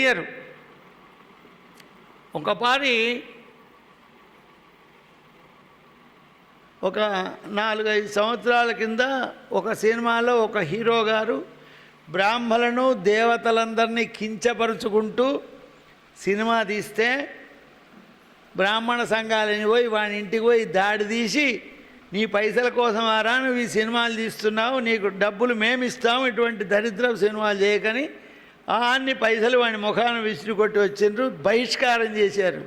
చెయ్యరు. ఒకపారి ఒక 4-5 సంవత్సరాల కింద ఒక సినిమాలో ఒక హీరో గారు బ్రాహ్మణులను దేవతలందరినీ కించపరుచుకుంటూ సినిమా తీస్తే బ్రాహ్మణ సంఘాలని పోయి వాని ఇంటికి పోయి దాడి తీసి, నీ పైసల కోసం ఆరా నువ్వు ఈ సినిమాలు తీస్తున్నావు, నీకు డబ్బులు మేమిస్తాము, ఇటువంటి దరిద్రపు సినిమాలు చేయకని అన్ని పైసలు వాడి ముఖాన్ని విసిరి కొట్టి వచ్చిండ్రు, బహిష్కారం చేశారు.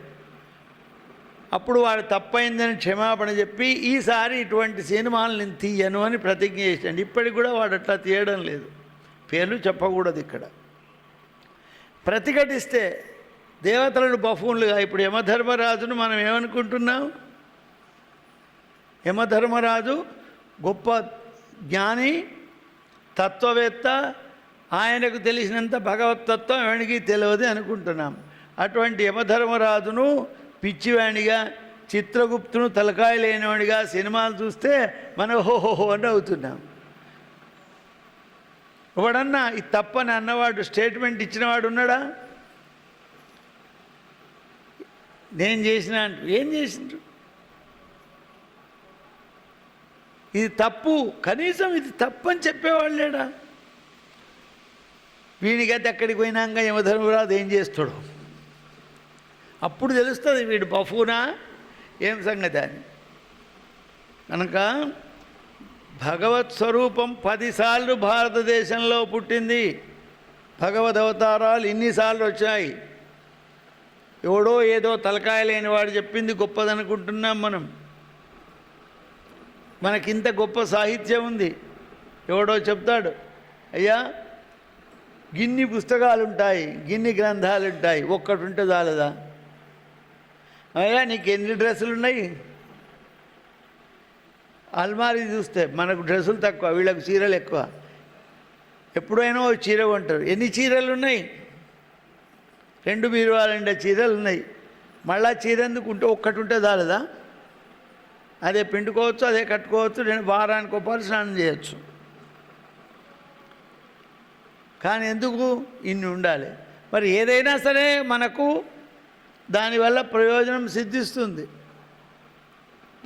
అప్పుడు వాడు తప్పైందని క్షమాపణ చెప్పి ఈసారి ఇటువంటి సినిమాలు నేను తీయను అని ప్రతిజ్ఞ చేశాడు. ఇప్పటికి కూడా వాడు అట్లా తీయడం లేదు. పేర్లు చెప్పకూడదు ఇక్కడ. ప్రతిఘటిస్తే దేవతలను బఫూన్లుగా, ఇప్పుడు యమధర్మరాజును మనం ఏమనుకుంటున్నాం? యమధర్మరాజు గొప్ప జ్ఞాని, తత్వవేత్త, ఆయనకు తెలిసినంత భగవతత్వం ఎవరికి తెలియదు అనుకుంటున్నాం. అటువంటి యమధర్మరాజును పిచ్చివాణిగా, చిత్రగుప్తును తలకాయ లేనివాడిగా సినిమాలు చూస్తే మనం హోహోహో అని అవుతున్నాం. ఎవడన్నా ఇది తప్పని అన్నవాడు, స్టేట్మెంట్ ఇచ్చినవాడు ఉన్నాడా? నేను చేసిన ఏం చేసిండ్రు? ఇది తప్పు, కనీసం ఇది తప్పు అని చెప్పేవాళ్ళు లేడా? వీడికైతే ఎక్కడికి పోయినాక యమధర్మరాజు ఏం చేస్తాడు అప్పుడు తెలుస్తుంది వీడు బఫూనా ఏం సంగతి అని. కనుక భగవత్ స్వరూపం 10 సార్లు భారతదేశంలో పుట్టింది. భగవద్ అవతారాలు ఇన్నిసార్లు వచ్చాయి. ఎవడో ఏదో తలకాయ లేని వాడు చెప్పింది గొప్పదనుకుంటున్నాం మనం. మనకింత గొప్ప సాహిత్యం ఉంది. ఎవడో చెప్తాడు, అయ్యా గిన్ని పుస్తకాలు ఉంటాయి, గిన్ని గ్రంథాలు ఉంటాయి, ఒక్కటి ఉంటే చాలదా? అయ్యా నీకు ఎన్ని డ్రెస్సులు ఉన్నాయి? అల్మారీ చూస్తే మనకు డ్రెస్సులు తక్కువ, వీళ్ళకు చీరలు ఎక్కువ. ఎప్పుడైనా ఓ చీర కొంటారు. ఎన్ని చీరలు ఉన్నాయి? 2 బీరువాలంటే చీరలు ఉన్నాయి. మళ్ళా చీర ఎందుకు ఉంటే ఒక్కటి ఉంటే చాలదా? అదే పిండుకోవచ్చు, అదే కట్టుకోవచ్చు, 2 వారానికి ఒకసారి స్నానం చేయొచ్చు. కానీ ఎందుకు ఇన్ని ఉండాలి? మరి ఏదైనా సరే మనకు దానివల్ల ప్రయోజనం సిద్ధిస్తుంది.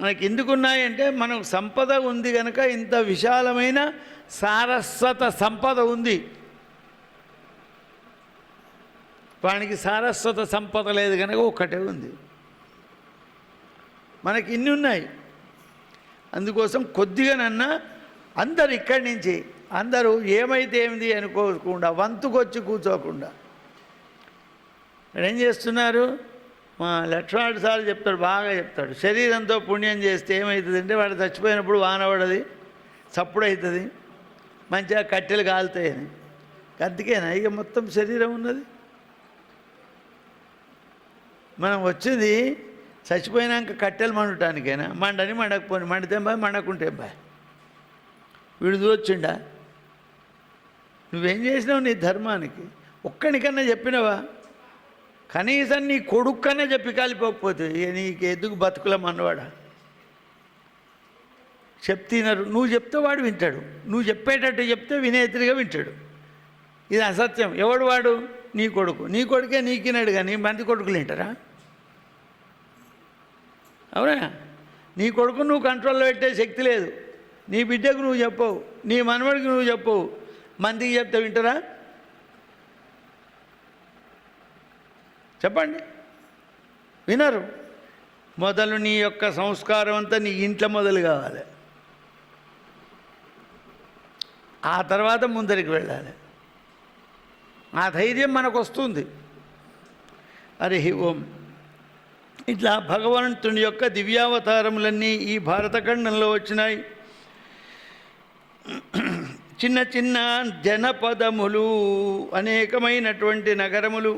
మనకి ఎందుకున్నాయంటే మనకు సంపద ఉంది కనుక, ఇంత విశాలమైన సారస్వత సంపద ఉంది. వానికి సారస్వత సంపద లేదు కనుక ఒక్కటే ఉంది. మనకి ఇన్ని ఉన్నాయి. అందుకోసం కొద్దిగానన్నా అందరు ఇక్కడి నుంచి అందరూ ఏమైతే ఏమిది అనుకోకుండా, వంతుకొచ్చి కూర్చోకుండా ఏం చేస్తున్నారు? మా లక్ష్మణుడు సార్ చెప్తాడు, బాగా చెప్తాడు. శరీరంతో పుణ్యం చేస్తే ఏమవుతుందంటే వాడు చచ్చిపోయినప్పుడు వాన పడది, చప్పుడు అవుతుంది, మంచిగా కట్టెలు కాలుతాయని. అందుకేనా ఇక మొత్తం శరీరం ఉన్నది? మనం వచ్చింది చచ్చిపోయినాక కట్టెలు మండటానికైనా? మండని మండకపోని, మండితే బాయ్, మండకుంటే బాయ్. వీడు దూరొచ్చిండా? నువ్వేం చేసినావు నీ ధర్మానికి? ఒక్కనికన్నా చెప్పినవా? కనీసం నీ కొడుక్కనే చెప్పి కాలిపోకపోతే నీకు ఎందుకు బతుకులం అన్నవాడా? చెప్తున్నారు, నువ్వు చెప్తే వాడు వింటాడు, నువ్వు చెప్పేటట్టు చెప్తే వినేతరిగా వింటాడు. ఇది అసత్యం. ఎవడు వాడు? నీ కొడుకు. నీ కొడుకే నీకినాడు కానీ మంది కొడుకులు వింటారా? అవునా? నీ కొడుకు నువ్వు కంట్రోల్లో పెట్టే శక్తి లేదు. నీ బిడ్డకు నువ్వు చెప్పవు, నీ మనవడికి నువ్వు చెప్పవు, మందికి చెప్తే వింటారా? చెప్పండి, వినరు. మొదలు నీ యొక్క సంస్కారం అంతా నీ ఇంట్లో మొదలు కావాలి, ఆ తర్వాత ముందరికి వెళ్ళాలి. ఆ ధైర్యం మనకు వస్తుంది. హరి ఓం. ఇట్లా భగవంతుని యొక్క దివ్యావతారములన్నీ ఈ భారతఖండంలో వచ్చినాయి. చిన్న చిన్న జనపదములు, అనేకమైనటువంటి నగరములు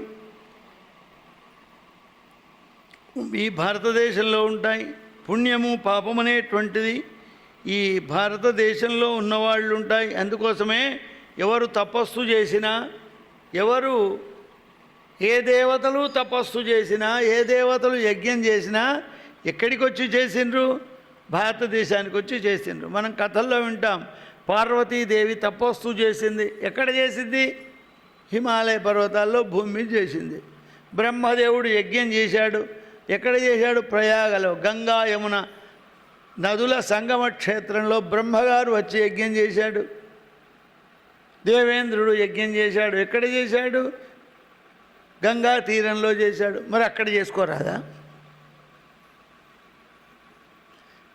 ఈ భారతదేశంలో ఉంటాయి. పుణ్యము పాపం అనేటువంటిది ఈ భారతదేశంలో ఉన్నవాళ్ళు ఉంటాయి. అందుకోసమే ఎవరు తపస్సు చేసినా, ఎవరు ఏ దేవతలు తపస్సు చేసినా, ఏ దేవతలు యజ్ఞం చేసినా ఎక్కడికి వచ్చి చేసిండ్రు? భారతదేశానికి వచ్చి చేసిండ్రు. మనం కథల్లో వింటాం, పార్వతీదేవి తపస్సు చేసింది. ఎక్కడ చేసింది? హిమాలయ పర్వతాల్లో భూమి మీద చేసింది. బ్రహ్మదేవుడు యజ్ఞం చేశాడు. ఎక్కడ చేశాడు? ప్రయాగలో, గంగా యమున నదుల సంగమ క్షేత్రంలో బ్రహ్మగారు వచ్చి యజ్ఞం చేశాడు. దేవేంద్రుడు యజ్ఞం చేశాడు. ఎక్కడ చేశాడు? గంగా తీరంలో చేశాడు. మరి అక్కడ చేసుకోరాదా?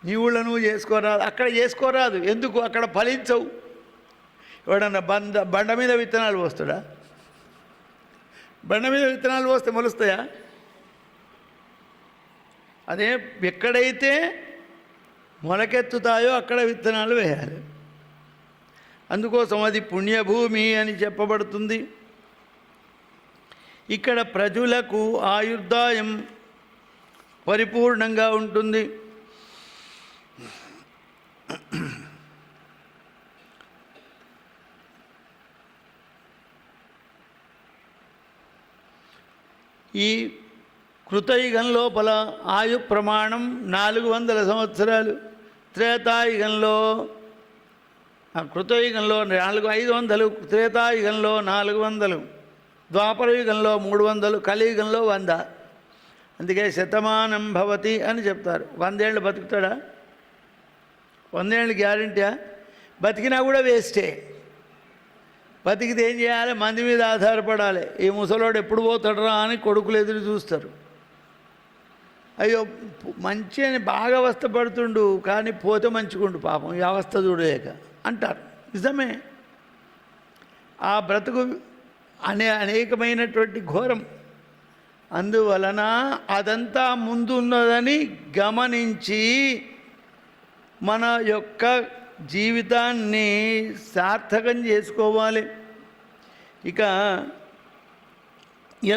నీ ఊళ్ళో నువ్వు చేసుకోరాదు, అక్కడ చేసుకోరాదు. ఎందుకు? అక్కడ ఫలించవు. ఎవడన్నా బండ మీద విత్తనాలు పోస్తాడా? బండ మీద విత్తనాలు పోస్తే మొలుస్తాయా? అదే ఎక్కడైతే మొలకెత్తుతాయో అక్కడ విత్తనాలు వేయాలి. అందుకోసం అది పుణ్యభూమి అని చెప్పబడుతుంది. ఇక్కడ ప్రజలకు ఆయుర్దాయం పరిపూర్ణంగా ఉంటుంది. ఈ కృతయుగం లోపల ఆయు ప్రమాణం 400 సంవత్సరాలు. త్రేతాయుగంలో కృతయుగంలో 500, త్రేతాయుగంలో 400, ద్వాపరయుగంలో 300, కలియుగంలో 100. అందుకే శతమానం భవతి అని చెప్తారు. 100 ఏళ్ళు బతుకుతాడా? 100 ఏళ్ళు గ్యారంటీయా? బతికినా కూడా వేస్టే. బతికితే ఏం చేయాలి? మంది మీద ఆధారపడాలి. ఈ ముసలోడు ఎప్పుడు పోతాడరా అని కొడుకులు ఎదురు చూస్తారు. అయ్యో మంచి అని బాగా అవస్థపడుతుండు, కానీ పోతే మంచిగుండు పాపం ఈ అవస్థ చూడలేక అంటారు. నిజమే. ఆ బ్రతుకు అనేకమైనటువంటి ఘోరం. అందువలన అదంతా ముందున్నదని గమనించి మన యొక్క జీవితాన్ని సార్థకం చేసుకోవాలి. ఇక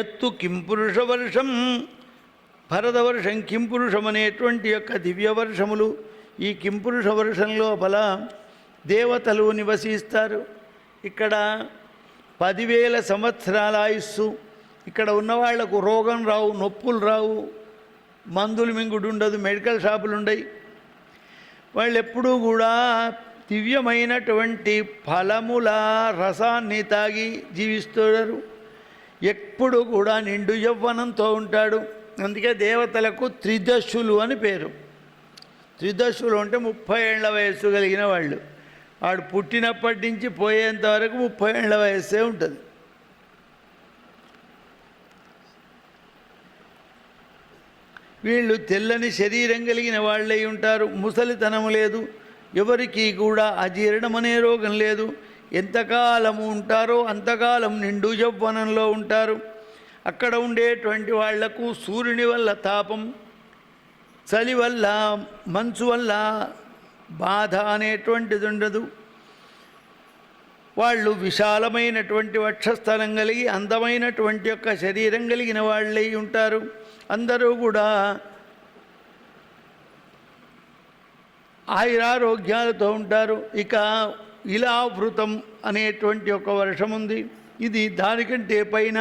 ఎత్తు కింపురుష వర్షం, భరతవర్షం కింపురుషం అనేటువంటి యొక్క దివ్యవర్షములు. ఈ కింపురుష వర్షం లోపల దేవతలు నివసిస్తారు. ఇక్కడ 10,000 సంవత్సరాల ఆయుస్సు. ఇక్కడ ఉన్నవాళ్లకు రోగం రావు, నొప్పులు రావు, మందులు మింగుడు ఉండదు, మెడికల్ షాపులు ఉండయి. వాళ్ళు ఎప్పుడూ కూడా దివ్యమైనటువంటి ఫలముల రసాన్ని తాగి జీవిస్తారు. ఎప్పుడు కూడా నిండు యవ్వనంతో ఉంటాడు. అందుకే దేవతలకు త్రిదశులు అని పేరు. త్రిదశులు అంటే 30 ఏళ్ల వయస్సు కలిగిన వాళ్ళు. వాడు పుట్టినప్పటి నుంచి పోయేంత వరకు 30 ఏళ్ల వయస్సే ఉంటుంది. వీళ్ళు తెల్లని శరీరం కలిగిన వాళ్ళై ఉంటారు. ముసలితనము లేదు, ఎవరికి కూడా అజీర్ణం అనే రోగం లేదు. ఎంతకాలము ఉంటారో అంతకాలం నిండు యవ్వనంలో ఉంటారు. అక్కడ ఉండేటువంటి వాళ్లకు సూర్యుని వల్ల తాపం, చలి వల్ల, మంచు వల్ల బాధ అనేటువంటిది ఉండదు. వాళ్ళు విశాలమైనటువంటి వక్షస్థలం కలిగి అందమైనటువంటి యొక్క శరీరం కలిగిన వాళ్ళై ఉంటారు. అందరూ కూడా ఆయురారోగ్యాలతో ఉంటారు. ఇక ఇలావృతం అనేటువంటి ఒక వర్షం ఉంది. ఇది దానికంటే పైన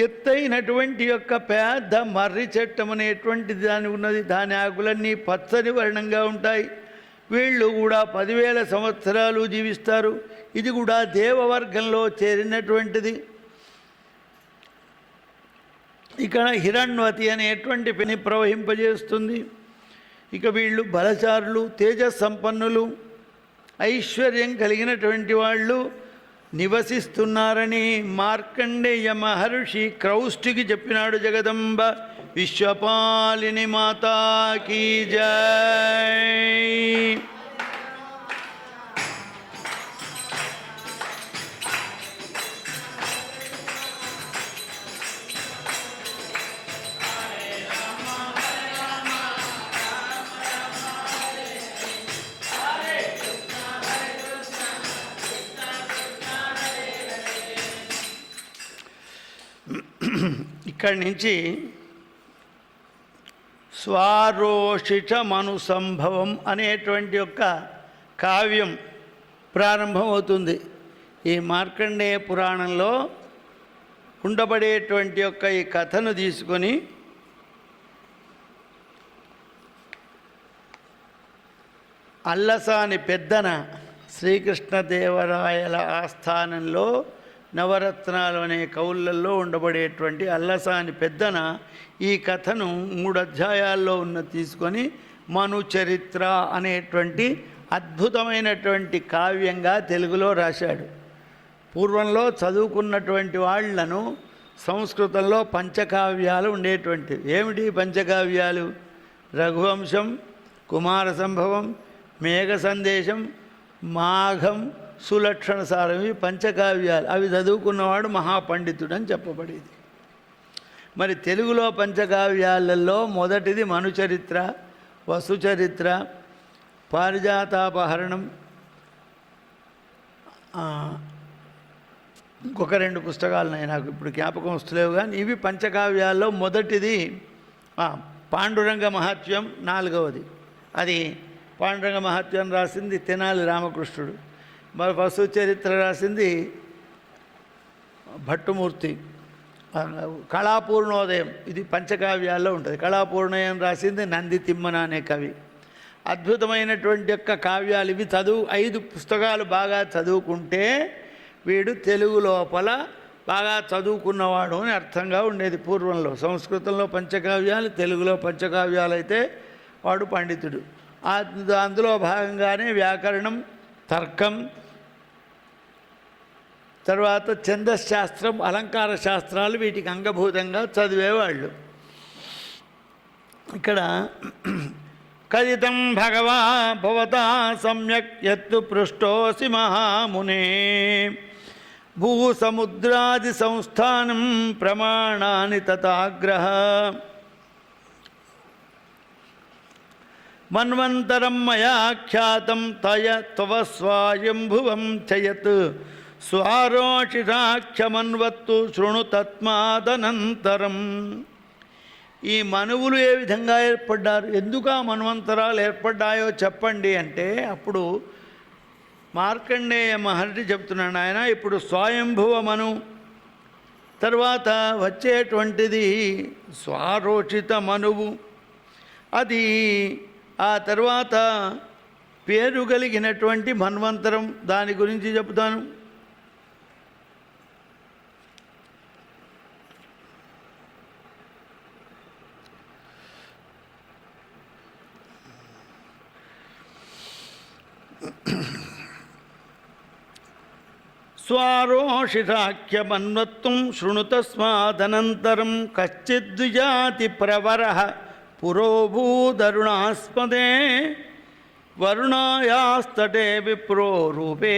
ఎత్తైనటువంటి యొక్క పెద్ద మర్రి చెట్టం అనేటువంటిది దాని ఉన్నది. దాని ఆకులన్నీ పచ్చని వర్ణంగా ఉంటాయి. వీళ్ళు కూడా 10,000 సంవత్సరాలు జీవిస్తారు. ఇది కూడా దేవవర్గంలో చేరినటువంటిది. ఇక్కడ హిరణ్వతి అనేటువంటి పని ప్రవహింపజేస్తుంది. ఇక వీళ్ళు బలచారులు, తేజస్సంపన్నులు, ఐశ్వర్యం కలిగినటువంటి వాళ్ళు నివసిస్తున్నారని మార్కండేయ మహర్షి క్రౌష్టికి చెప్పినాడు. జగదంబ విశ్వపాలిని మాతాకి జై. ఇక్కడి నుంచి స్వారోషిషమను సంభవం అనేటువంటి యొక్క కావ్యం ప్రారంభమవుతుంది. ఈ మార్కండేయ పురాణంలో ఉండబడేటువంటి యొక్క ఈ కథను తీసుకొని అల్లసాని పెద్దన శ్రీకృష్ణదేవరాయల ఆస్థానంలో నవరత్నాలు అనే కవులలో ఉండబడేటువంటి అల్లసాని పెద్దన ఈ కథను 3 అధ్యాయాల్లో తీసుకొని మను చరిత్ర అనేటువంటి అద్భుతమైనటువంటి కావ్యంగా తెలుగులో రాశాడు. పూర్వంలో చదువుకున్నటువంటి వాళ్లను సంస్కృతంలో పంచకావ్యాలు ఉండేటువంటివి. ఏమిటి పంచకావ్యాలు? రఘువంశం, కుమార సంభవం, మేఘ సందేశం, మాఘం, సులక్షణ సారం, ఇవి పంచకావ్యాలు. అవి చదువుకున్నవాడు మహాపండితుడు అని చెప్పబడేది. మరి తెలుగులో పంచకావ్యాలలో మొదటిది మనుచరిత్ర, వసుచరిత్ర, పారిజాతాపహరణం, ఇంకొక 2 పుస్తకాలు నాకు ఇప్పుడు జ్ఞాపకం వస్తలేవు. కానీ ఇవి పంచకావ్యాల్లో మొదటిది. పాండురంగ మహాత్మ్యం 4వది. అది పాండురంగ మహాత్మ్యం రాసింది తెనాలి రామకృష్ణుడు. మరి వసు చరిత్ర రాసింది భట్టుమూర్తి. కళాపూర్ణోదయం ఇది పంచకావ్యాల్లో ఉంటుంది. కళాపూర్ణోదయం రాసింది నంది తిమ్మన అనే కవి. అద్భుతమైనటువంటి యొక్క కావ్యాలు ఇవి. 5 పుస్తకాలు బాగా చదువుకుంటే వీడు తెలుగు లోపల బాగా చదువుకున్నవాడు అని అర్థంగా ఉండేది పూర్వంలో. సంస్కృతంలో పంచకావ్యాలు, తెలుగులో పంచకావ్యాలు అయితే వాడు పండితుడు. అందులో భాగంగానే వ్యాకరణం, తర్కం, తర్వాత ఛందశాస్త్రం, అలంకార శాస్త్రాలు వీటికి అంగభూతంగా చదివేవాళ్ళు. ఇక్కడ కథితం భగవా భవతా సమ్యక్ యత్తు పృష్టోసి మహామునే భూసముద్రాది సంస్థానం ప్రమాణాని తథాగ్రహ మన్వంతరం మయా ఖ్యాతం తవ స్వాయంభువం చయత్ స్వారోషిరాఖ్యమన్వత్తు శృణు తత్మాదనంతరం. ఈ మనువులు ఏ విధంగా ఏర్పడ్డారు, ఎందుకు ఆ మన్వంతరాలు ఏర్పడ్డాయో చెప్పండి అంటే అప్పుడు మార్కండేయ మహర్షి చెప్తున్నాడు. ఆయన ఇప్పుడు స్వయంభువ మను, తర్వాత వచ్చేటువంటిది స్వారోచిత మనువు, అది ఆ తర్వాత పేరు కలిగినటువంటి మన్వంతరం. దాని గురించి చెప్తాను. స్వారోషితాఖ్యమన్వత్వం శృణుతస్మాదనంతరం కశ్చిద్విజాతి ప్రవరః పురోభూదరుణాస్పదే వరుణాయాస్తటే విప్రో రూపే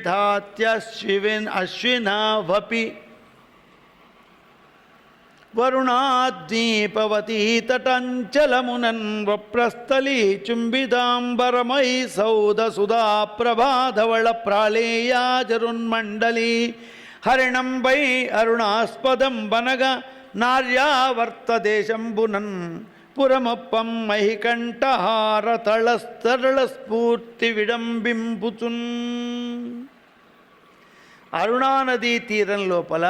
ధాత్యశ్వినావపి వరుణాద్వీపవతీ తటంచలమునన్ వప్రస్థలీ చుంబితాంబరమై సౌదసుధా ప్రభాధవళ ప్రాళేయాజరున్మండలీ హరిణంబై అరుణాస్పదం వనగ నార్యావర్తదేశంబునన్ పురమప్పం మహికంఠహారతళస్తరళ స్ఫూర్తి విడంబింపుచున్. అరుణానదీ తీరం లోపల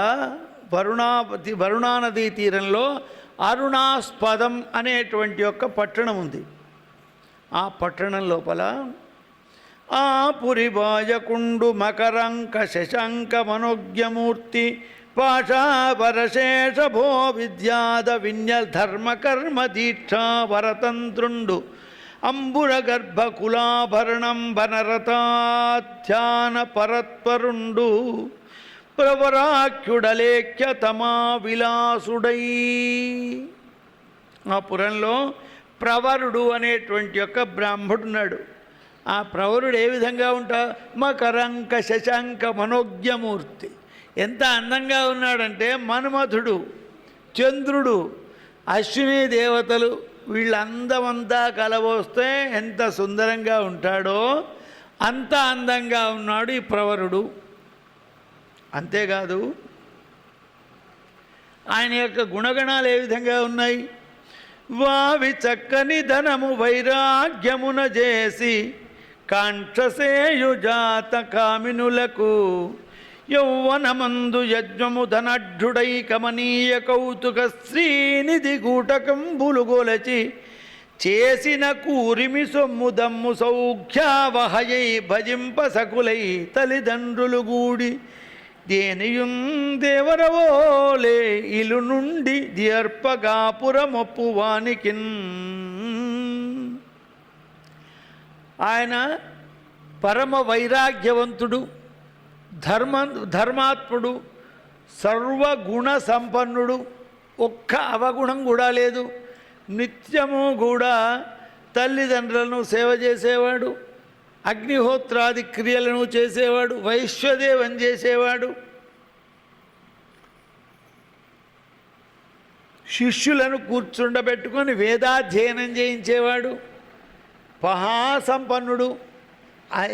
వరుణానదీ తీరంలో అరుణాస్పదం అనేటువంటి ఒక పట్టణం ఉంది. ఆ పట్టణం లోపల ఆ పురిబాయకుండు మకరంక శశంక మనోజ్ఞమూర్తి పాశావరశేషభో విద్యాద విన్యధర్మకర్మ దీక్షా వరతంత్రుండు అంబురగర్భ కులాభరణం వనరతాధ్యాన పరత్వరుండు ప్రవరాఖ్యుడలేఖ్య తమా విలాసుడై. ఆ పురంలో ప్రవరుడు అనేటువంటి యొక్క బ్రాహ్మడున్నాడు. ఆ ప్రవరుడు ఏ విధంగా మకరంక శశంక మనోజ్ఞమూర్తి. ఎంత అందంగా ఉన్నాడంటే మన్మథుడు, చంద్రుడు, అశ్విని దేవతలు వీళ్ళందమంతా కలబోస్తే ఎంత సుందరంగా ఉంటాడో అంత అందంగా ఉన్నాడు ఈ ప్రవరుడు. అంతేకాదు ఆయన యొక్క గుణగణాలు ఏ విధంగా ఉన్నాయి. వావి చక్కని ధనము వైరాగ్యమున చేసి కాంక్షసేయుజాత కామినులకు యౌవనమందు యజ్ఞము ధనఢ్యుడై కమనీయ కౌతుక శ్రీనిధి గూటకంబులు గొలచి చేసిన కూరిమి సొమ్ము దమ్ము సౌఖ్యావహయై భజింప సకులై తల్లిదండ్రులు గూడి దేనియుం దేవరవోలే ఇలు నుండి దియర్పగాపురమొప్పు వానికిన్. ఆయన పరమ వైరాగ్యవంతుడు, ధర్మాత్ముడు, సర్వగుణ సంపన్నుడు, ఒక్క అవగుణం కూడా లేదు. నిత్యము కూడా తల్లిదండ్రులను సేవ చేసేవాడు, అగ్నిహోత్రాది క్రియలను చేసేవాడు, వైశ్వదేవం చేసేవాడు, శిష్యులను కూర్చుండబెట్టుకొని వేదాధ్యయనం చేయించేవాడు, మహాసంపన్నుడు.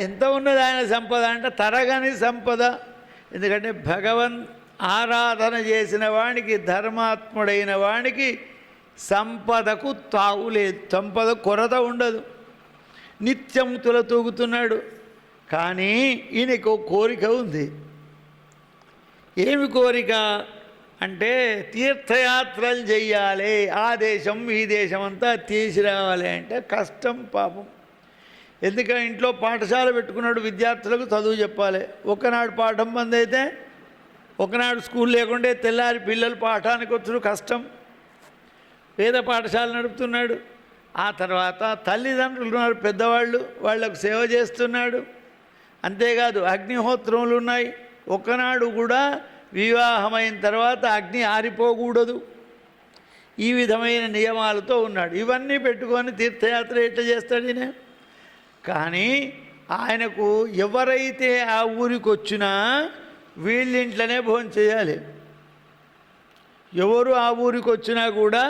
ఎంత ఉన్నది ఆయన సంపద అంటే తరగని సంపద. ఎందుకంటే భగవన్ ఆరాధన చేసిన వానికి, ధర్మాత్ముడైన వానికి సంపదకు తావులేదు, సంపద కొరత ఉండదు. నిత్యం తులతూగుతున్నాడు. కానీ ఈయనకు కోరిక ఉంది. ఏమి కోరిక అంటే తీర్థయాత్రలు చెయ్యాలి, ఆ దేశం ఈ దేశం అంతా తీసి రావాలి అంటే కష్టం పాపం. ఎందుకంటే ఇంట్లో పాఠశాల పెట్టుకున్నాడు, విద్యార్థులకు చదువు చెప్పాలి. ఒకనాడు పాఠం బంద్ అయితే, ఒకనాడు స్కూల్ లేకుంటే తెల్లారి పిల్లలు పాఠానికి వచ్చుడు కష్టం. వేద పాఠశాల నడుపుతున్నాడు. ఆ తర్వాత తల్లిదండ్రులు ఉన్నారు పెద్దవాళ్ళు, వాళ్లకు సేవ చేస్తున్నాడు. అంతేకాదు అగ్నిహోత్రములు ఉన్నాయి. ఒకనాడు కూడా వివాహమైన తర్వాత అగ్ని ఆరిపోకూడదు. ఈ విధమైన నియమాలతో ఉన్నాడు. ఇవన్నీ పెట్టుకొని తీర్థయాత్ర ఎట్లా చేస్తాడు ఈయన? కానీ ఆయనకు ఎవరైతే ఆ ఊరికి వచ్చినా వీళ్ళింట్లోనే భోజనం చేయాలి. ఎవరు ఆ ఊరికి వచ్చినా కూడా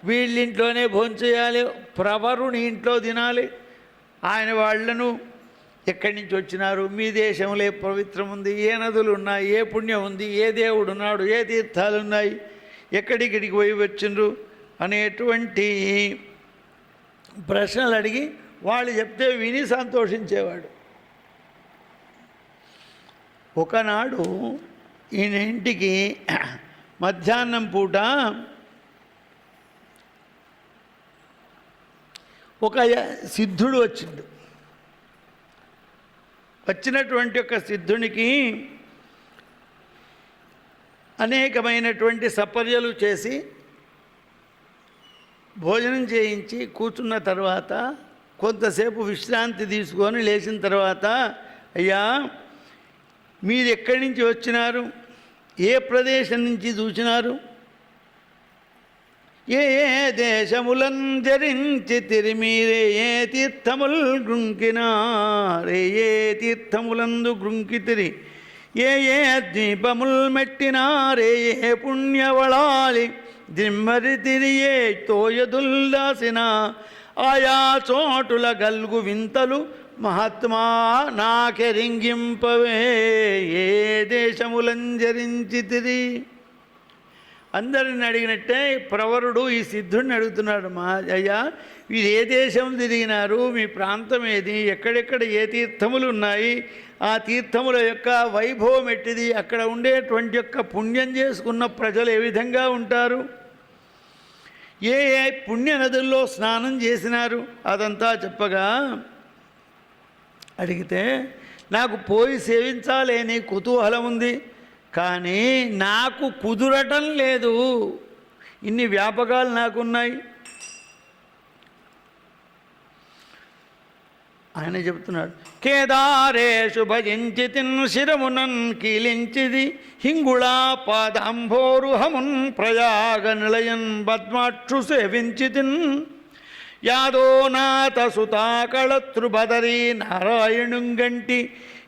వీళ్ళింట్లోనే భోజనం చేయాలి. ప్రవరుని ఇంట్లో తినాలి. ఆయన వాళ్లను ఎక్కడి నుంచి వచ్చినారు, మీ దేశంలో ఏ పవిత్రం ఉంది, ఏ నదులు ఉన్నాయి, ఏ పుణ్యం ఉంది, ఏ దేవుడు ఉన్నాడు, ఏ తీర్థాలు ఉన్నాయి, ఎక్కడికిడికి పోయి వచ్చిండ్రు అనేటువంటి ప్రశ్నలు అడిగి వాళ్ళు చెప్తే విని సంతోషించేవాడు. ఒకనాడు ఈయన ఇంటికి మధ్యాహ్నం పూట ఒక సిద్ధుడు వచ్చిండు. వచ్చినటువంటి ఒక సిద్ధునికి అనేకమైనటువంటి సపర్యలు చేసి భోజనం చేయించి కూర్చున్న తర్వాత కొంతసేపు విశ్రాంతి తీసుకొని లేచిన తర్వాత, అయ్యా మీరు ఎక్కడి నుంచి వచ్చినారు, ఏ ప్రదేశం నుంచి చూసినారు, ఏ ఏ దేశములను జరించితిరి, మీరే ఏ తీర్థములు గృంకినారే, ఏ తీర్థములందు గృంకితిరి, ఏ ఏ ద్వీపములు మెట్టినారే, ఏ పుణ్యవళాలి దిమ్మరితిరి, ఏ తోయదుల్లాసిన ఆయా చోటుల గల్గు వింతలు మహాత్మా నాకెరింగింపవే, ఏ దేశములంజరించితిరి. అందరిని అడిగినట్టే ప్రవరుడు ఈ సిద్ధుడిని అడుగుతున్నాడు. మా అయ్యా వీరు ఏ దేశం తిరిగినారు, మీ ప్రాంతం ఏది, ఎక్కడెక్కడ ఏ తీర్థములు ఉన్నాయి, ఆ తీర్థముల యొక్క వైభవం ఎట్టిది, అక్కడ ఉండేటువంటి యొక్క పుణ్యం చేసుకున్న ప్రజలు ఏ విధంగా ఉంటారు, ఏ ఏ పుణ్య నదుల్లో స్నానం చేసినారు, అదంతా చెప్పగా అడిగితే నాకు పోయి సేవించాలని కుతూహలం ఉంది, కానీ నాకు కుదరటం లేదు, ఇన్ని వ్యాపకాలు నాకున్నాయి. ఆయన చెప్తున్నాడు, కేదారేషు భజించితిన్ శిరమునన్ కీలించిది, హింగుళా పాదాంభోరుహమున్ ప్రయాగ నిలయన్ పద్మాక్షు సేవించితిన్, యాదోనాథ సుతాకళత్రుబదరీ నారాయణుంగంటి,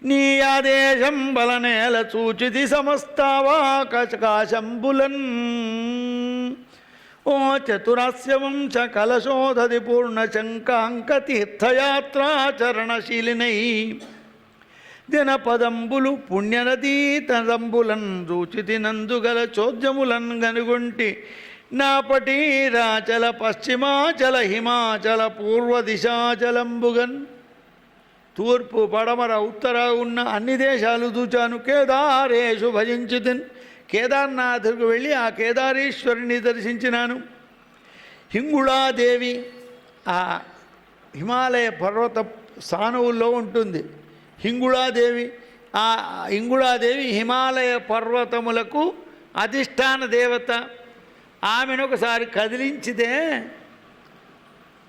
నీ ఆదేశం బలనేల చూచితి సమస్తావాకాశంబులన్. ఓ చతురాస్యవంశ కలశోధది పూర్ణశంకాంక తీర్థయాత్రాచరణశీలినై, దినపదంబులు పుణ్యనదీతదంబులన్ చూచితి, నందుగల చోద్యములన్ గనుగొంటి, నాపటీరాచల పశ్చిమాచల హిమాచల పూర్వ దిశాచలంబుగన్. తూర్పు పడమర ఉత్తర ఉన్న అన్ని దేశాలు చూచాను. కేదారేషు భజించితిన్, కేదార్నాథ్కు వెళ్ళి ఆ కేదారేశ్వరుని దర్శించినాను. హింగుళాదేవి ఆ హిమాలయ పర్వత సానువుల్లో ఉంటుంది. హింగుళాదేవి, ఆ హింగుళాదేవి హిమాలయ పర్వతములకు అధిష్టాన దేవత. ఆమెను ఒకసారి కదిలించితే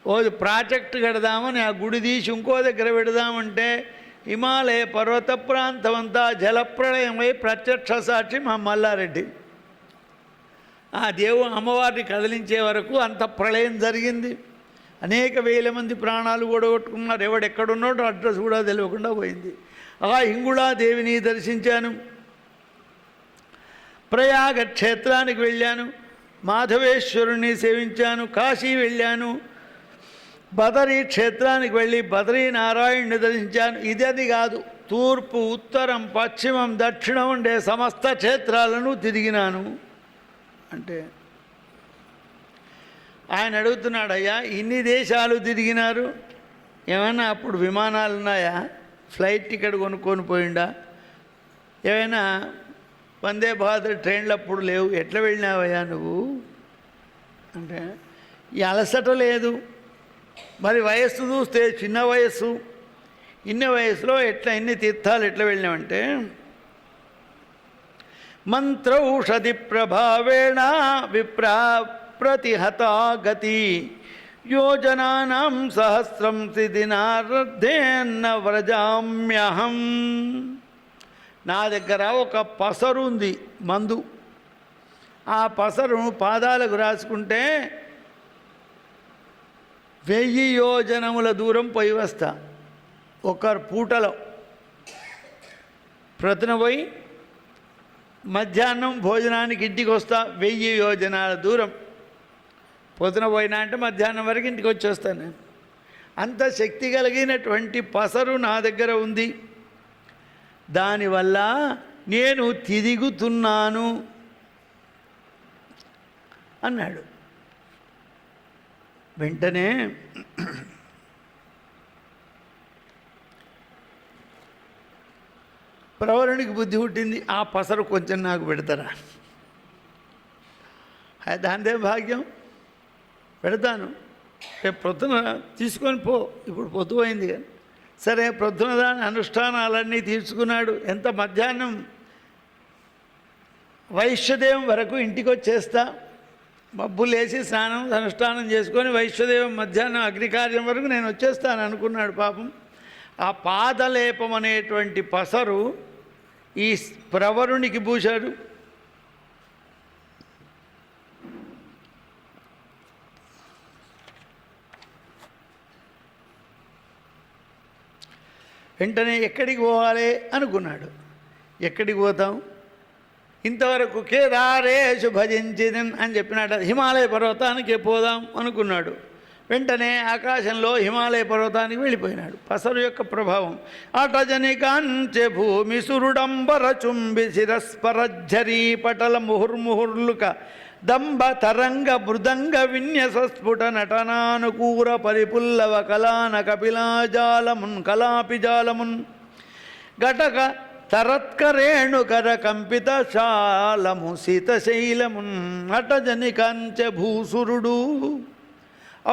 ఓ ప్రాజెక్ట్ కడదామని ఆ గుడి తీసి ఇంకో దగ్గర పెడదామంటే హిమాలయ పర్వత ప్రాంతం అంతా జలప్రళయమై ప్రత్యక్ష సాక్షి మా మల్లారెడ్డి. ఆ అమ్మవారిని కదిలించే వరకు అంత ప్రళయం జరిగింది. అనేక వేల మంది ప్రాణాలు కూడగొట్టుకున్నారు. ఎవడెక్కడున్నాడో అడ్రస్ కూడా తెలియకుండా పోయింది. ఆ హింగుళాదేవిని దర్శించాను. ప్రయాగ క్షేత్రానికి వెళ్ళాను. మాధవేశ్వరుణ్ణి సేవించాను. కాశీ వెళ్ళాను. బదరీ క్షేత్రానికి వెళ్ళి బదరీనారాయణుని దర్శించాను. ఇదని కాదు, తూర్పు, ఉత్తరం, పశ్చిమం, దక్షిణం ఉండే సమస్త క్షేత్రాలను తిరిగినాను. అంటే ఆయన అడుగుతున్నాడు, అయ్యా ఇన్ని దేశాలు తిరిగినారు, ఏమైనా అప్పుడు విమానాలు ఉన్నాయా? ఫ్లైట్ టికెట్ కొనుక్కొని పోయిండా? ఏమైనా వందే భారత్ ట్రైన్లు అప్పుడు లేవు, ఎట్లా వెళ్ళినావయ్యా నువ్వు అంటే ఈ అలసట లేదు. మరి వయస్సు చూస్తే చిన్న వయస్సు, ఇన్ని వయసులో ఇన్ని తీర్థాలు ఎట్లా వెళ్ళినామంటే మంత్రౌషధి ప్రభావేణ విప్రా ప్రతిహతా గతి యోజనానాం సహస్రం సిదినార్థేన్న వ్రజామ్యహం. నా దగ్గర ఒక పసరు ఉంది, మందు. ఆ పసరు పాదాలకు రాసుకుంటే 1000 యోజనముల దూరం పోయి వస్తా ఒక పూటలో. ప్రతిన పోయి మధ్యాహ్నం భోజనానికి ఇంటికి వస్తా 1000 యోజనాల దూరం. పొద్దున పోయినా అంటే మధ్యాహ్నం వరకు ఇంటికి వచ్చేస్తాను నేను. అంత శక్తి కలిగినటువంటి పసరు నా దగ్గర ఉంది. దానివల్ల నేను తిరుగుతున్నాను అన్నాడు. వెంటనే ప్రవరునికి బుద్ధి పుట్టింది, ఆ పసరు కొంచెం నాకు పెడతారా? దాందే భాగ్యం, పెడతాను. రేపు ప్రొద్దున తీసుకొని పో, ఇప్పుడు పొద్దు అయింది కానీ. సరే, ప్రొద్దున దాని అనుష్ఠానాలన్నీ తీర్చుకున్నాడు. ఎంత మధ్యాహ్నం వైశ్యదేవం వరకు ఇంటికి వచ్చేస్తా, మబ్బులు వేసి స్నానం అనుష్ఠానం చేసుకొని వైశ్వదేవం మధ్యాహ్నం అగ్నికార్యం వరకు నేను వచ్చేస్తాను అనుకున్నాడు. పాపం ఆ పాదలేపం అనేటువంటి పసరు ఈ ప్రవరునికి పూశాడు. వెంటనే ఎక్కడికి పోవాలి అనుకున్నాడు. ఎక్కడికి పోతాం, ఇంతవరకు కేదారేషు భజించిదన్ అని చెప్పినాడు. హిమాలయ పర్వతానికి పోదాం అనుకున్నాడు. వెంటనే ఆకాశంలో హిమాలయ పర్వతానికి వెళ్ళిపోయినాడు. పసరు యొక్క ప్రభావం. అటజనికాంచె భూమి సురుడంబర చుంబి శిరస్పరజ్జరీ పటల ముహుర్ముహుర్లుక దంబ తరంగ మృదంగ విన్యస స్ఫుట నటనానుకూర పరిపుల్లవ కలాన కపిలాజాలమున్ కలాపిజాలమున్ ఘటక తరత్కరేణుకర కంపిత శాలము శీతశైలమున్ అటజనికాంచ భూసురుడు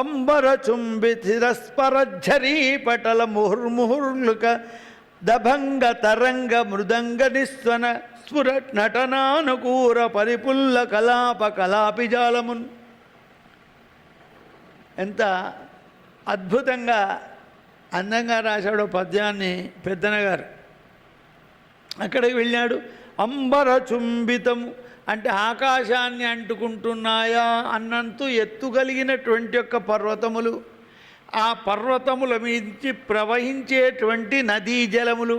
అంబర చుంబి శిరస్పరజ్జరీ పటల ముహుర్ముహుర్లుక దభంగ తరంగ మృదంగ నిస్వన స్ఫుర నటనానుకూర పరిపుల్ల కలాప కలాపిజాలమున్. ఎంత అద్భుతంగా అందంగా రాశాడో పద్యాన్ని పెద్దనగారు. అక్కడికి వెళ్ళాడు. అంబర చుంబితము అంటే ఆకాశాన్ని అంటుకుంటున్నాయా అన్నంత ఎత్తు కలిగినటువంటి యొక్క పర్వతములు, ఆ పర్వతముల మించి ప్రవహించేటువంటి నదీ జలములు,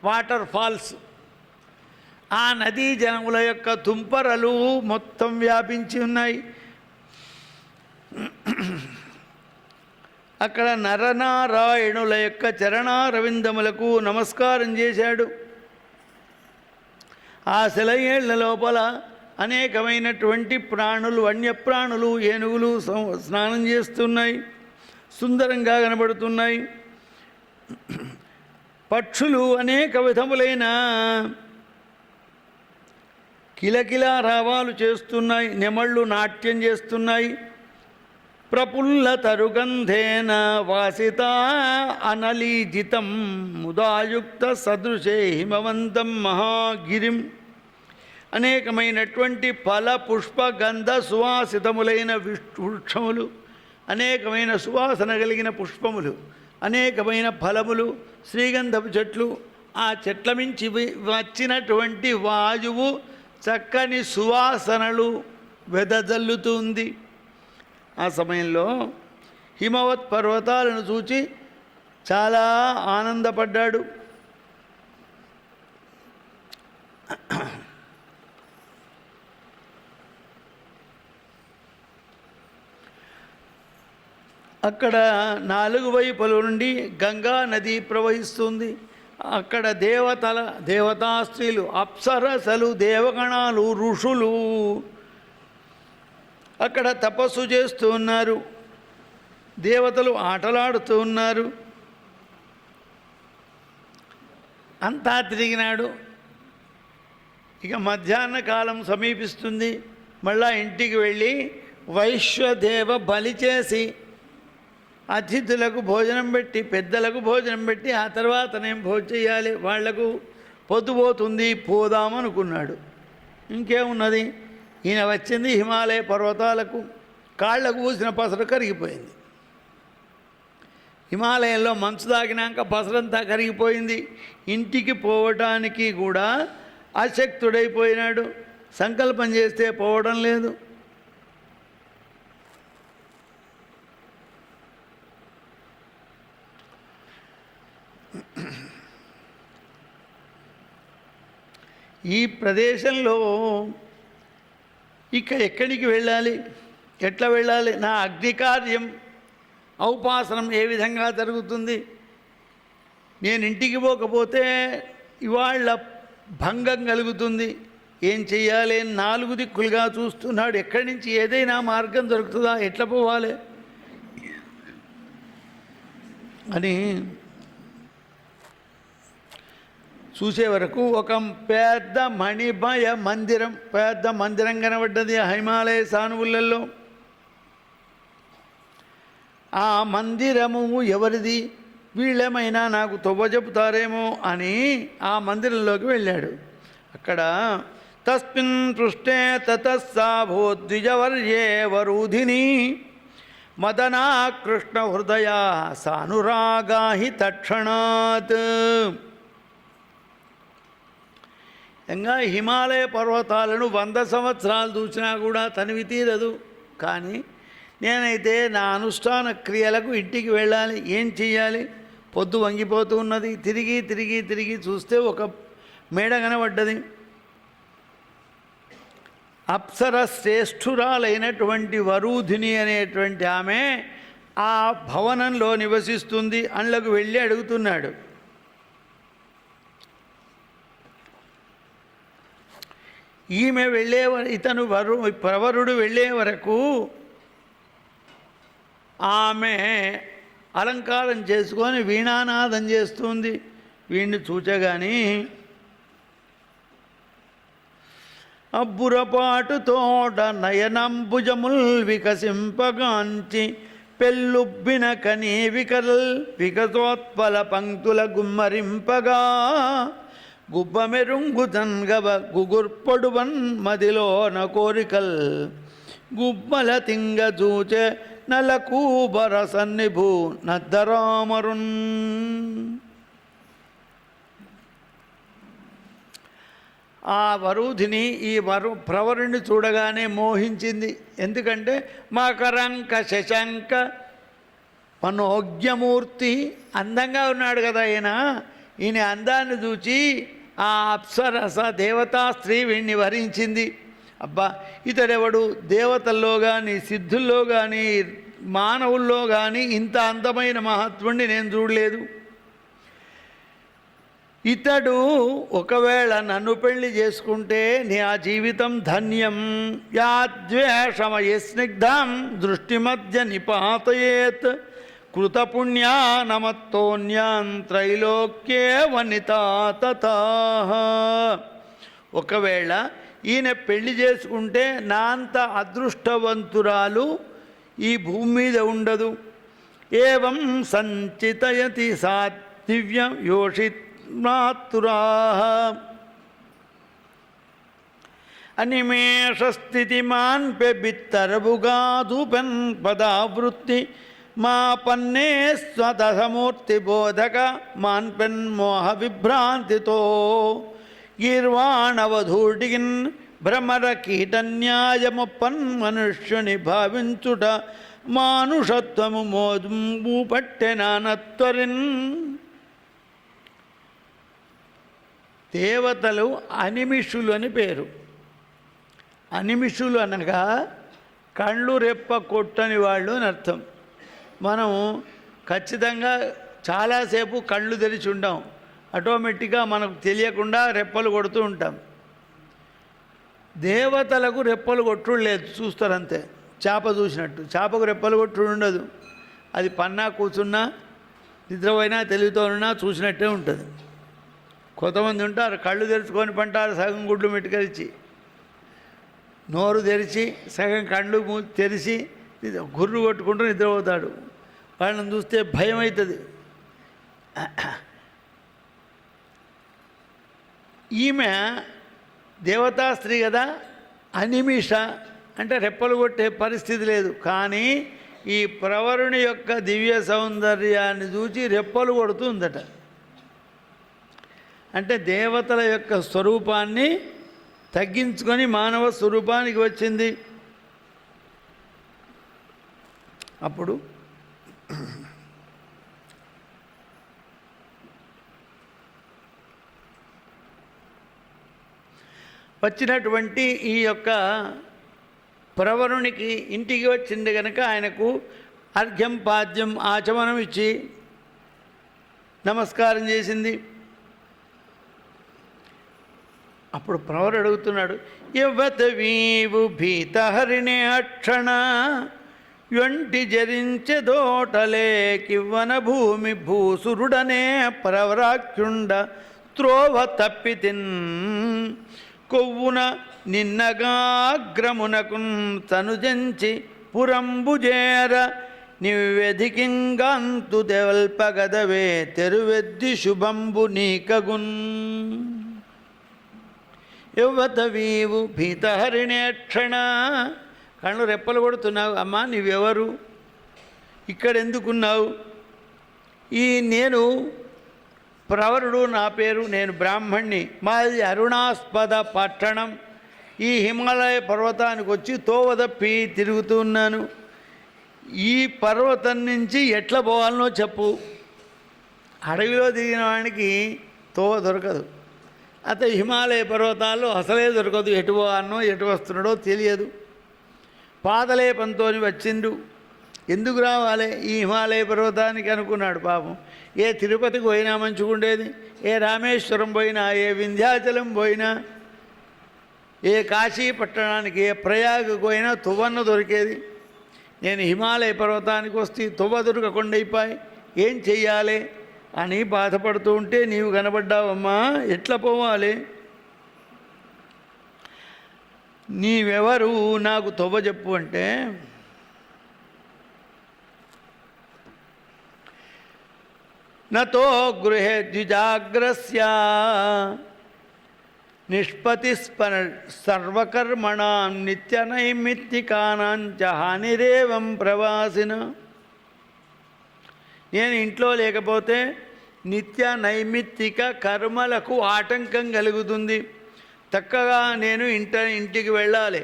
వాటర్ ఫాల్స్, ఆ నదీ జలముల యొక్క తుంపరలు మొత్తం వ్యాపించి ఉన్నాయి. అక్కడ నరనారాయణుల యొక్క చరణారవిందములకు నమస్కారం చేశాడు. ఆ సెలయేళ్ల లోపల అనేకమైనటువంటి ప్రాణులు, వన్యప్రాణులు, ఏనుగులు స్నానం చేస్తున్నాయి, సుందరంగా కనబడుతున్నాయి. పక్షులు అనేక విధములైన కిలకిలా రావాలు చేస్తున్నాయి, నెమళ్ళు నాట్యం చేస్తున్నాయి. ప్రఫుల్లతరుగంధేన వాసిత అనలీజితం ముదాయుక్త సదృశే హిమవంతం మహాగిరిం. అనేకమైనటువంటి ఫల పుష్ప గంధ సువాసితములైన వృక్షములు, అనేకమైన సువాసన కలిగిన పుష్పములు, అనేకమైన ఫలములు, శ్రీగంధపు చెట్లు, ఆ చెట్ల మించి వచ్చినటువంటి వాయువు చక్కని సువాసనలు వెదజల్లుతుంది. ఆ సమయంలో హిమవత్ పర్వతాలను చూచి చాలా ఆనందపడ్డాడు. అక్కడ 4 వైపుల నుండి గంగా నది ప్రవహిస్తుంది. అక్కడ దేవతా స్త్రీలు, అప్సరసలు, దేవగణాలు, ఋషులు అక్కడ తపస్సు చేస్తూ ఉన్నారు. దేవతలు ఆటలాడుతూ ఉన్నారు. అంతా తిరిగినాడు. ఇక మధ్యాహ్న కాలం సమీపిస్తుంది. మళ్ళా ఇంటికి వెళ్ళి వైశ్వదేవ బలి చేసి అతిథులకు భోజనం పెట్టి, పెద్దలకు భోజనం పెట్టి ఆ తర్వాత నేను భోజనం చేయాలి, వాళ్లకు పొద్దుపోతుంది, పోదామనుకున్నాడు. ఇంకేమున్నది, ఈయన వచ్చింది హిమాలయ పర్వతాలకు. కాళ్లకు పూసిన పసరు కరిగిపోయింది. హిమాలయంలో మంచు తాగినాక పసరంతా కరిగిపోయింది. ఇంటికి పోవటానికి కూడా అశక్తుడైపోయినాడు. సంకల్పం చేస్తే పోవడం లేదు. ఈ ప్రదేశంలో ఇక ఎక్కడికి వెళ్ళాలి, ఎట్లా వెళ్ళాలి, నా అగ్నికార్యం ఔపాసనం ఏ విధంగా జరుగుతుంది, నేను ఇంటికి పోకపోతే ఇవాళ భంగం కలుగుతుంది, ఏం చెయ్యాలి అని 4 దిక్కులుగా చూస్తున్నాడు. ఎక్కడి నుంచి ఏదైనా మార్గం దొరుకుతుందా, ఎట్లా పోవాలి అని చూసే వరకు ఒక పెద్ద మణిమయ మందిరం, పెద్ద మందిరం కనబడ్డది హిమాలయ సానువులలో. ఆ మందిరము ఎవరిది, వీళ్ళేమైనా నాకు తొవ్వ చెబుతారేమో అని ఆ మందిరంలోకి వెళ్ళాడు. అక్కడ తస్మిన్ పృష్ఠే తతస్సాభో ద్విజవర్యే వరూధిని మదనా కృష్ణ హృదయ సానురాగాహి తక్షణాత్. ఇంకా హిమాలయ పర్వతాలను 100 సంవత్సరాలు చూసినా కూడా తనివి తీరదు. కానీ నేనైతే నా అనుష్ఠాన క్రియలకు ఇంటికి వెళ్ళాలి, ఏం చెయ్యాలి, పొద్దు వంగిపోతూ ఉన్నది. తిరిగి తిరిగి తిరిగి చూస్తే ఒక మేడ కనబడ్డది. అప్సర శ్రేష్ఠురాలైనటువంటి వరూధిని అనేటువంటి ఆమె ఆ భవనంలో నివసిస్తుంది. అందులోకి వెళ్ళి అడుగుతున్నాడు. ఈమె ఇతను ప్రవరుడు వెళ్ళే వరకు ఆమె అలంకారం చేసుకొని వీణానాదం చేస్తుంది. వీణ్ణి చూచగాని అబ్బురపాటు తోట నయనంబుజముల్ వికసింపగాంచి పెళ్ళుబ్బిన కనీ వికసోత్పల పంక్తుల గుమ్మరింపగా గుబ్బమెరుంగు తన్గవ గుగుర్పొడువన్ మదిలోన కోరికల్ గుబ్బల తింగ చూచే నలకూబర సన్నిభూ నద్దరామరున్. ఆ వరూధిని ఈ ప్రవరుణ్ణి చూడగానే మోహించింది. ఎందుకంటే మకరంక శశంక మనోజ్ఞమూర్తి, అందంగా ఉన్నాడు కదా ఈయన అందాన్ని చూచి ఆ అప్సరస దేవతా స్త్రీ వీణ్ణి వరించింది. అబ్బా, ఇతడెవడు దేవతల్లో కానీ సిద్ధుల్లో కానీ మానవుల్లో కానీ ఇంత అందమైన మహాత్ముడిని నేను చూడలేదు. ఇతడు ఒకవేళ నన్ను పెళ్లి చేసుకుంటే నా జీవితం ధన్యం. యాద్వేషమయ స్నిగ్ధం దృష్టిమధ్య నిపాతయేత్ కృతపుణ్యా నమత్తోన్యాన్ త్రైలోక్యే వనితా తథా. ఒకవేళ ఈయన పెళ్లి చేసుకుంటే నా అంత అదృష్టవంతురాలు ఈ భూమి మీద ఉండదు. ఏవం సంచితయతి సాత్వివ్యం యోషిత్మాతురా అనిమేషస్థితిమాన్ పె బిత్తరబుగాధుపెన్ పదావృత్తి మా పన్నే స్వతసమూర్తి బోధక మాన్ పెన్ మోహ విభ్రాంతితో గీర్వాణవధూటికిన్ భ్రమర కీటన్యాయమొప్పన్ మనుష్యుని భావించుట మానుషత్వము మోదుంబు పట్టెనానత్వరిన్. దేవతలు అనిమిషులు అని పేరు. అనిమిషులు అనగా కళ్ళు రెప్ప కొట్టని వాళ్ళు అని అర్థం. మనం ఖచ్చితంగా చాలాసేపు కళ్ళు తెరిచి ఉంటాం, ఆటోమేటిక్గా మనకు తెలియకుండా రెప్పలు కొడుతూ ఉంటాం. దేవతలకు రెప్పలు కొట్టుడు లేదు, చూస్తారంతే. చేప చూసినట్టు చేపకు రెప్పలు కొట్టుడు ఉండదు. అది పన్నా కూర్చున్నా నిద్రపోయినా తెలివితో ఉన్నా చూసినట్టే ఉంటుంది. కొంతమంది ఉంటారు కళ్ళు తెరుచుకొని పంటారు, సగం గుడ్లు మెట్టుకరిచి, నోరు తెరిచి సగం కళ్ళు తెరిచి గుర్రు కొట్టుకుంటూ నిద్రపోతాడు. వాళ్ళని చూస్తే భయం అవుతుంది. ఈమె దేవతా స్త్రీ కదా, అనిమిష అంటే రెప్పలు కొట్టే పరిస్థితి లేదు. కానీ ఈ ప్రవరుని యొక్క దివ్య సౌందర్యాన్ని చూచి రెప్పలు కొడుతుందట. అంటే దేవతల యొక్క స్వరూపాన్ని తగ్గించుకొని మానవ స్వరూపానికి వచ్చింది. అప్పుడు వచ్చినటువంటి ఈ యొక్క ప్రవరునికి ఇంటికి వచ్చింది కనుక ఆయనకు అర్ఘ్యం పాద్యం ఆచమనం ఇచ్చి నమస్కారం చేసింది. అప్పుడు ప్రవరు అడుగుతున్నాడు, యవ్వత వీవు భీతహరిణే అక్షణ యొంటి జరించె దోటలే కివ్వన భూమి భూసురుడనే ప్రవరాఖ్యుండ త్రోవ తప్పితిన్ కొవ్వున నిన్నగాగ్రమునకున్ తనుజంచి పురంబుజేర నివ్వెధికింగాంతు తెవల్పగదవే తెరువెద్ది శుభంబు నీకగున్. యవ్వత వీవు భీతహరిణేక్షణ, కళ్ళు రెప్పలు కొడుతున్నావు. అమ్మా నీవెవరు, ఇక్కడ ఎందుకున్నావు? నేను ప్రవరుడు, నా పేరు, నేను బ్రాహ్మణ్ణి. మాది అరుణాస్పద పట్టణం. ఈ హిమాలయ పర్వతానికి వచ్చి తోవదప్పి తిరుగుతున్నాను. ఈ పర్వతం నుంచి ఎట్లా పోవాలనో చెప్పు. అడవిలో దిగిన వాడికి తోవ దొరకదు. అతను హిమాలయ పర్వతాల్లో అసలే దొరకదు. ఎటు పోవాలనో ఎటు వస్తున్నాడో తెలియదు. పాదలేపంతో వచ్చిండు. ఎందుకు రావాలి ఈ హిమాలయ పర్వతానికి అనుకున్నాడు పాపం. ఏ తిరుపతికి పోయినా మంచిగుండేది, ఏ రామేశ్వరం పోయినా, ఏ వింధ్యాచలం పోయినా, ఏ కాశీ పట్టణానికి, ఏ ప్రయాగకు పోయినా తువ్వన్న దొరికేది. నేను హిమాలయ పర్వతానికి వస్తే తువ్వ దొరకకుండా అయిపోయి ఏం చెయ్యాలి అని బాధపడుతూ ఉంటే నీవు కనబడ్డావమ్మా. ఎట్లా పోవాలి? నీవెవరు, నాకు తువ్వ చెప్పు అంటే, నతో గృహే ద్విజాగ్రస్య నిష్పతి సర్వకర్మణాం నిత్యనైమిత్తికానాంచ హానిరేవం ప్రవాసిన. నేను ఇంట్లో లేకపోతే నిత్య నైమిత్తిక కర్మలకు ఆటంకం కలుగుతుంది. చక్కగా నేను ఇంటికి వెళ్ళాలి.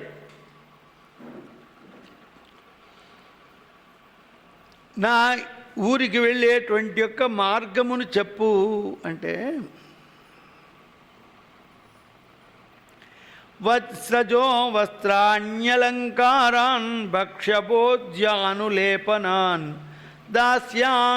నా ఊరికి వెళ్ళేటువంటి యొక్క మార్గమును చెప్పు అంటే, వత్సజో వస్త్రాణ్యలంకారాన్ భక్ష్యభోజ్యానులేపనాన్ దాస్యామి